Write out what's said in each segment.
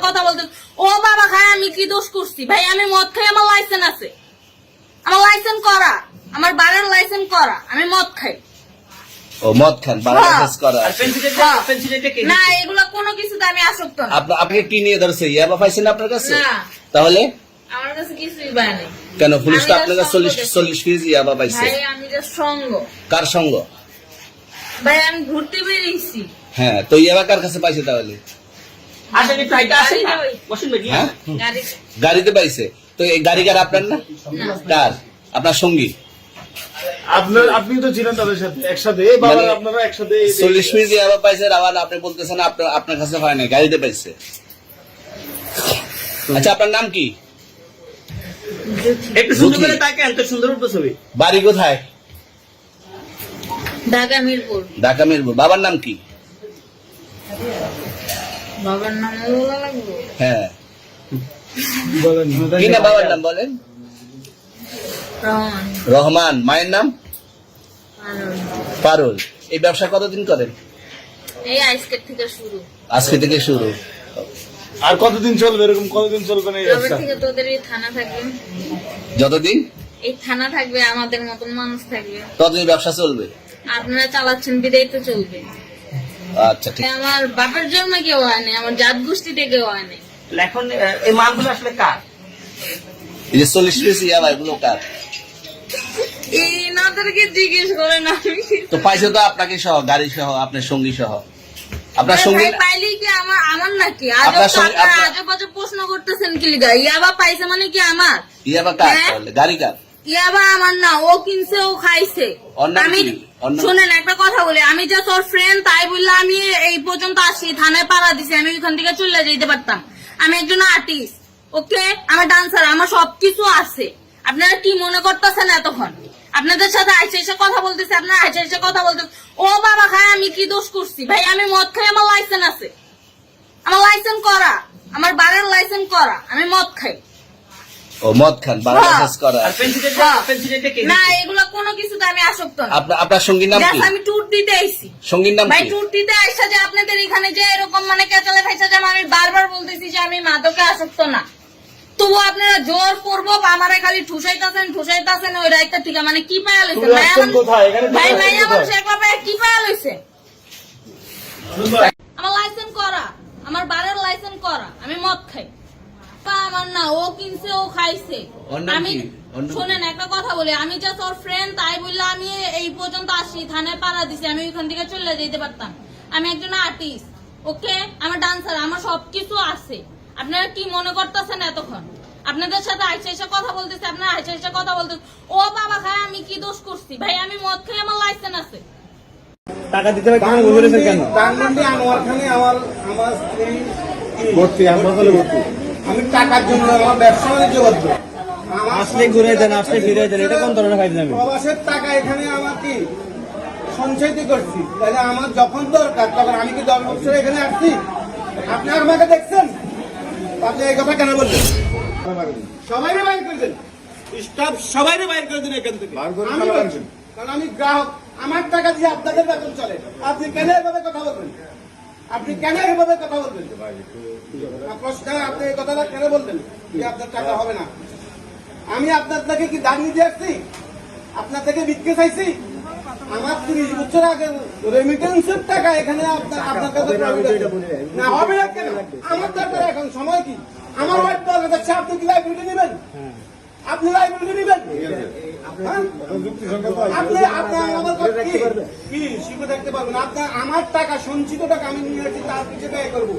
কথা বলতে ও বাবা খায় আমি কি দোষ করছি ভাই? আমি মদ খাই, আমার লাইসেন্স আছে, আমার লাইসেন্স করা, আমার বাড়ির লাইসেন্স করা, আমি মদ খাই। ও মদ খান, বাড়ির লাইসেন্স করা। না এগুলো কোনো কিছুতে আমি আসক্ত না। আপনি কি নিয়ে ধরছে? ইয়াবা পাইছেন আপনার কাছে? না তাহলে আমার কাছে কিছুই পায় নাই। কেন পুলিশ তো আপনার কাছে 40 কেজি ইয়াবা পাইছে? ভাই আমি যে সঙ্গ। কার সঙ্গ? ভাই আমি ঘুরতে বেরিয়েছি। হ্যাঁ, তো ইয়াবা কার কাছে পাইছে তাহলে? হ্যাঁ? গাড়িতে পাইছে। তো এই গাড়ি কার? আপনার না? কার? আপনার সঙ্গী? আপনি তো ছিলেন তাদের সাথে একসাথে, আপনারা একসাথে 40 কেজি ইয়াবা পাইছে। আবার আপনি বলতেছেন আপনার কাছে হয় না, গাড়িতে পাইছে। আচ্ছা, আপনার নাম কি? একটু সুন্দর করে তাকান তো, সুন্দর উঠবে ছবি। বাড়ি কোথায়? ঢাকা মিরপুর। ঢাকা মিরপুর। বাবার নাম কি? বাবার নাম বলা লাগবে? হ্যাঁ, বলেন কি না বাবার নাম বলেন? রহমান। রহমান। মায়ের নাম? আনন্দ। পারুল। এই ব্যবসা কতদিন করেন? এই আজকের থেকে শুরু। আজকে থেকে শুরু। আর কতদিন চলবে? এরকম কতদিন চলবে না এই তবে ব্যবসা? থেকে তোদের এই থানা থাকবে, যতদিন এই থানা থাকবে, আমাদের মতন মানুষ থাকবে, ততদিন ব্যবসা চলবে। আপনারা চালাচ্ছেন বিদায় তো চলবে। আচ্ছা, ঠিক। আমার বাপের জন্ম কেউ হয় নাই, আমার জাত গোষ্ঠীতে কেউ হয় নাই। এখন এই মালগুলো আসলে কার? এই যে 40 কেজি ইয়াবা, এগুলো কার? এই নাদেরকে জিজ্ঞেস করেন। আমি তো পাইছে তো আপনাকে সহ, গাড়ি সহ, আপনার সঙ্গী সহ। আপনার সঙ্গী পাইলি কি আমার নাকি? আপনার সঙ্গে- আজে বাজে প্রশ্ন করতেছেন কি লিগা? ইয়াবা পাইছে মানে কি আমার? ইয়াবা কার হ্যাঁ? তাহলে? গাড়ি কার? ইয়াবা আমার না, ও কিনছে, ও খাইছে। ওর নাম আমি কি? ওর নাম- শুনেন একটা কথা বলি, আমি জাস্ট ওর ফ্রেন্ড, তাই বললে আমি এই পর্যন্ত আসি, থানায় পাড়া দিছি, আমি ওইখান থেকে চলে যেতে পারতাম। আমি একজন আর্টিস্ট, ওকে, আমার ডান্সার, আমার সবকিছু আছে। আপনারা কি মনে করতেছেন এতক্ষণ? আপনাদের সাথে আইসে এসে কথা বলতেছে, আপনারা আইসে এসে কথা বলতেছে ও বাবা খায় আমি কি দোষ করছি ভাই? আমি মদ খাই, আমার লাইসেন্স আছে, আমার লাইসেন্স করা, আমার বাড়ির লাইসেন্স করা, আমি মদ খাই। ও মদ খান, বাড়ির লাইসেন্স করা। না এগুলো কোনো কিছুতে আমি আসক্ত না। আপনার সঙ্গীর নাম কি? আমি ট্যুর দিতে আইছি। সঙ্গীর নাম ভাই কি? ট্যুর দিতে আইসা যে আপনাদের এখানে যে এরকম মানে কেচালে খাইছে, যে আমি বারবার বলতেছি যে আমি মাদকে আসক্ত না, তবু আপনারা জোর করবো আমারে খালি ঠুসাইতাছেন ওই রাইতে ঠিক মানে কি পায়া লইছে? ভাই ভাই আমার শেখা পায় কি পায়া লইছে? আমার লাইসেন্স করা, আমার বাড়ির লাইসেন্স করা, আমি মদ খাই। আমার না, ও কিনছে, ও খাইছে। ওর নাম আমি কি? ওর নাম কি? শোনেন একটা কথা বলি, আমি জাস্ট ওর ফ্রেন্ড, তাই বললে আমি এই পর্যন্ত আসি, থানায় পাড়া দিছি, আমি ওইখান থেকে চলে যেতে পারতাম। আমি একজন আর্টিস্ট, ওকে, আমার ডান্সার, আমার সবকিছু আছে। আপনারা কি মনে করতেছেন এতক্ষণ? আপনাদের সাথে আইসা এসে কথা বলতেছে, আপনারা আইসা এসে কথা বলতেছে ও বাবা খায় আমি কি দোষ করছি ভাই? আমি মদ খাই, আমার লাইসেন্স আছে। টাকা দিতে হবে কেন? বুঝেছেন কেন? আমার স্ত্রী ভর্তি, হাসপাতালে ভর্তি। আমি টাকার জন্য আমার ব্যবসা বাণিজ্য করবো। আসলে ঘুরে দেন, আসলে ফিরে দেন, এটা কোন ধরনের ফাইল? আমি প্রবাসের টাকা এখানে আমার কি সঞ্চয় করছি, তাহলে আমার যখন দরকার তখন আমি কি 10 বছর এখানে আসছি? আপনি আমাকে দেখছেন? আপনি এই কথা কেন বললেন? সবাই বাইর করে দেন, স্টাফ সবাই বাইর করে দিন এখান থেকে। আমি বলছি, কারণ আমি গ্রাহক, আমার টাকা দিয়ে আপনাদের বেতন চলে। আপনি কেন এভাবে কথা বলবেন? আপনি কেন এভাবে কথা বলবেন? প্রশ্ন, আপনি এই কথাটা কেন বলবেন যে আপনার টাকা হবে না? আমি আপনার থেকে কি দাম নিতে আসছি? আপনার থেকে ভিক্ষে চাইছি? আমার 30 বছর আগে রেমিটেন্সের টাকা এখানে আপনার কাছে না হবে না কেন? আমার দরকার এখন সময় কি? আমার ওয়াইফ দরকার যাচ্ছে, আপনি কি লাইব্রেরি নেবেন? আপনি লাইব্রেরি নেবেন? আপনি আমার কি শিখে থাকতে পারবেন? আপনার আমার টাকা, সঞ্চিত টাকা আমি নিয়ে আসছি, তার পিছিয়ে ব্যয় করবো।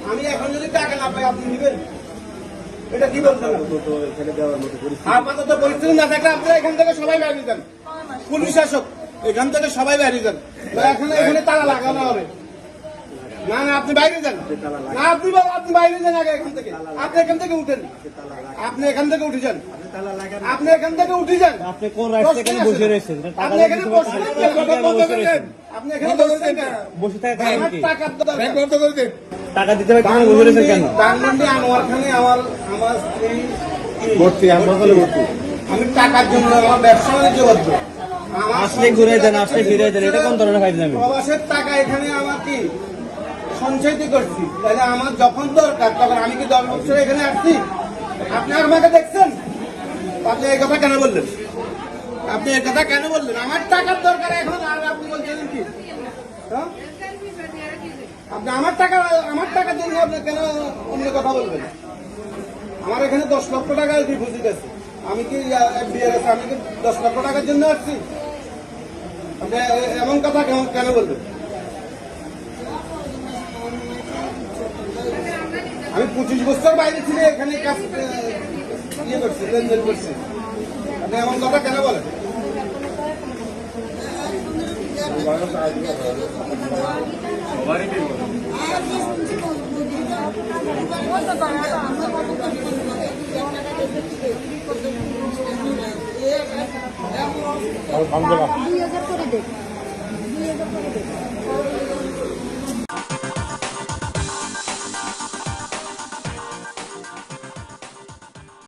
আমি এখন যদি টাকা না পাই আপনি নেবেন? এটা কি বলছেন? আপাতত পরিস্থিতি না থাকলে আপনারা এখান থেকে সবাই বেরিয়ে যান। পুলিশ শাসক এখান থেকে সবাই বেরিয়ে যান। এখানে তালা লাগানো হবে না। না আপনি বাইরে যান, না আপনি বাইরে যান আগে এখান থেকে। আপনি এখান থেকে উঠেন, আপনি এখান থেকে উঠে যান, আপনি এখান থেকে উঠে যান। আপনি কোন রাস্তায় এখানে বসে রয়েছেন? আপনি এখানে বসে আপনি এখানে বসে থাকা কারণ কি? টাকা টাকা দিতে হবে কেন? বুঝেছেন কেন? আমার স্ত্রী ভর্তি, হাসপাতালে ভর্তি। আমি টাকার জন্য আমার ব্যবসা বাণিজ্য করবো। আসলে ঘুরে দেন, আসলে ফিরে দেন, এটা কোন ধরনের ফাইল? আমি প্রবাসের টাকা এখানে আমার কি সঞ্চয়িত করছি, তাহলে আমার যখন দরকার তখন আমি কি 10 বছর এখানে আসছি? আপনি আমাকে দেখছেন? আপনি এই কথা কেন বললেন? আপনি এই কথা কেন বললেন? আমার টাকার দরকার এখন, আর আপনি বলছেন কি? হ্যাঁ? আপনি আমার টাকার জন্য আপনি কেন অন্য কথা বলবেন? আমার এখানে 10 লক্ষ টাকা ডিপোজিট আছে, আমি কি FDR আছে, আমি কি 10 লক্ষ টাকার জন্য আসছি? আপনি এমন কথা কেন বলবেন? আমি 25 বছর বাইরে ছিল, এখানে কাজ ইয়ে করছি, লেনদেন করছি, আপনি এমন কথা কেন বলেন? $2000 করে দে, $2000 করে দে।